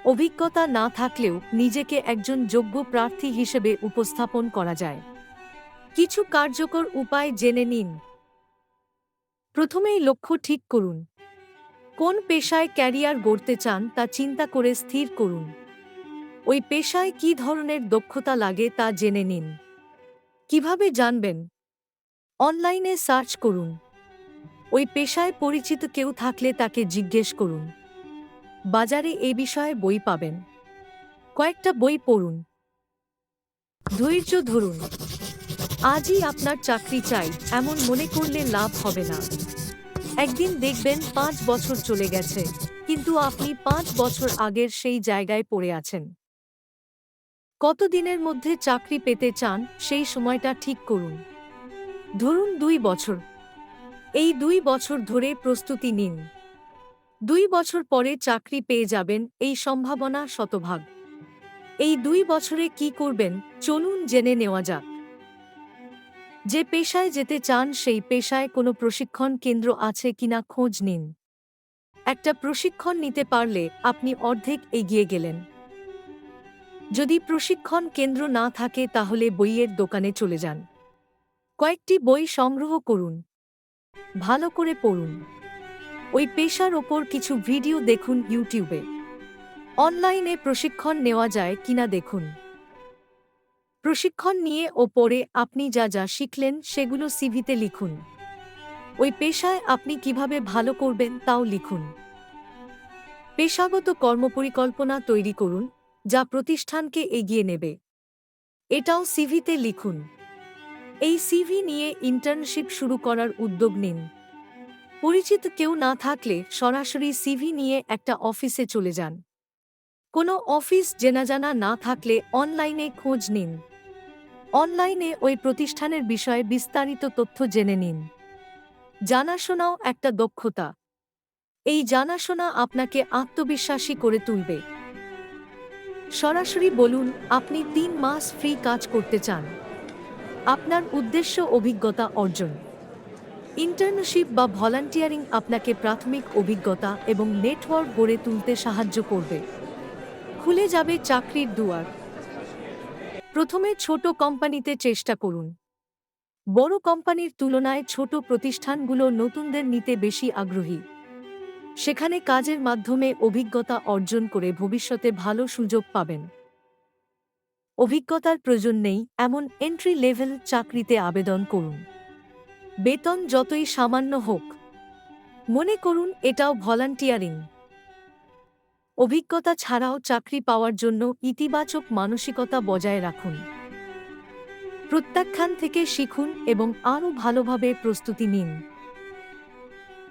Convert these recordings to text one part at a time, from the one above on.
অভিজ্ঞতা না থাকলেও নিজেকে একজন যোগ্য প্রার্থী হিসেবে উপস্থাপন করা যায়। কিছু কার্যকর উপায় জেনে নিন। প্রথমেই লক্ষ্য ঠিক করুন। কোন পেশায় ক্যারিয়ার গড়তে চান তা চিন্তা করে স্থির করুন। ওই পেশায় কী ধরনের দক্ষতা লাগে তা জেনে নিন। কিভাবে জানবেন? অনলাইনে সার্চ করুন। ওই পেশায় পরিচিত কেউ থাকলে তাকে জিজ্ঞেস করুন। বাজারে এ বিষয়ে বই পাবেন। কয়েকটা বই পড়ুন। ধৈর্য ধরুন। আজই আপনার চাকরি চাই এমন মনে করলে লাভ হবে না। একদিন দেখবেন ৫ বছর চলে গেছে, কিন্তু আপনি ৫ বছর আগের সেই জায়গায় পড়ে আছেন। কতদিনের মধ্যে চাকরি পেতে চান সেই সময়টা ঠিক করুন। ধরুন ২ বছর। এই ২ বছর ধরে প্রস্তুতি নিন। ২ বছর পরে চাকরি পেয়ে যাবেন এই সম্ভাবনা শতভাগ। এই ২ বছরে কি করবেন চলুন জেনে নেওয়া যাক। যে পেশায় যেতে চান সেই পেশায় কোনো প্রশিক্ষণ কেন্দ্র আছে কিনা খোঁজ নিন। একটা প্রশিক্ষণ নিতে পারলে আপনি অর্ধেক এগিয়ে গেলেন। যদি প্রশিক্ষণ কেন্দ্র না থাকে তাহলে বইয়ের দোকানে চলে যান। কয়েকটি বই সংগ্রহ করুন। ভালো করে পড়ুন। ওই পেশার ওপর কিছু ভিডিও দেখুন ইউটিউবে। অনলাইনে প্রশিক্ষণ নেওয়া যায় কিনা দেখুন। প্রশিক্ষণ নিয়ে ও পরে আপনি যা যা শিখলেন সেগুলো সিভিতে লিখুন। ওই পেশায় আপনি কিভাবে ভালো করবেন তাও লিখুন। পেশাগত কর্মপরিকল্পনা তৈরি করুন, যা প্রতিষ্ঠানকে এগিয়ে নেবে। এটাও সিভিতে লিখুন। এই সিভি নিয়ে ইন্টার্নশিপ শুরু করার উদ্যোগ নিন। পরিচিত কেউ না থাকলে সরাসরি সিভি নিয়ে একটা অফিসে চলে যান। কোনো অফিস চেনাজানা না থাকলে অনলাইনে খোঁজ নিন। অনলাইনে ওই প্রতিষ্ঠানের বিষয়ে বিস্তারিত তথ্য জেনে নিন। জানাশোনাও একটা দক্ষতা। এই জানাশোনা আপনাকে আত্মবিশ্বাসী করে তুলবে। সরাসরি বলুন আপনি ৩ মাস ফ্রি কাজ করতে চান। আপনার উদ্দেশ্য অভিজ্ঞতা অর্জন। ইন্টার্নশিপ বা ভলান্টিয়ারিং আপনাকে প্রাথমিক অভিজ্ঞতা এবং নেটওয়ার্ক গড়ে তুলতে সাহায্য করবে। খুলে যাবে চাকরির দুয়ার। প্রথমে ছোট কোম্পানিতে চেষ্টা করুন। বড় কোম্পানির তুলনায় ছোট প্রতিষ্ঠানগুলো নতুনদের নিতে বেশি আগ্রহী। সেখানে কাজের মাধ্যমে অভিজ্ঞতা অর্জন করে ভবিষ্যতে ভালো সুযোগ পাবেন। অভিজ্ঞতার প্রয়োজন নেই এমন এন্ট্রি লেভেল চাকরিতে আবেদন করুন। বেতন যতই সামান্য হোক। মনে করুন এটাও ভলান্টিয়ারিং। অভিজ্ঞতা ছাড়াও চাকরি পাওয়ার জন্য ইতিবাচক মানসিকতা বজায় রাখুন। প্রত্যাখ্যান থেকে শিখুন এবং আরও ভালোভাবে প্রস্তুতি নিন।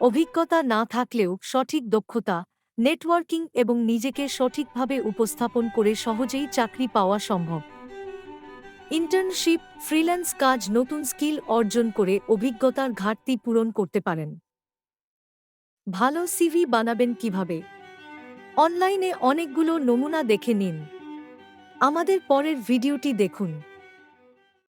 অভিজ্ঞতা না থাকলেও সঠিক দক্ষতা, নেটওয়ার্কিং এবং নিজেকে সঠিকভাবে উপস্থাপন করে সহজেই চাকরি পাওয়া সম্ভব। ইন্টার্নশিপ, ফ্রিল্যান্স কাজ নতুন স্কিল অর্জন করে অভিজ্ঞতার ঘাটতি পূরণ করতে পারেন। ভালো সিভি বানাবেন কিভাবে? অনলাইনে অনেকগুলো নমুনা দেখে নিন। আমাদের পরের ভিডিওটি দেখুন।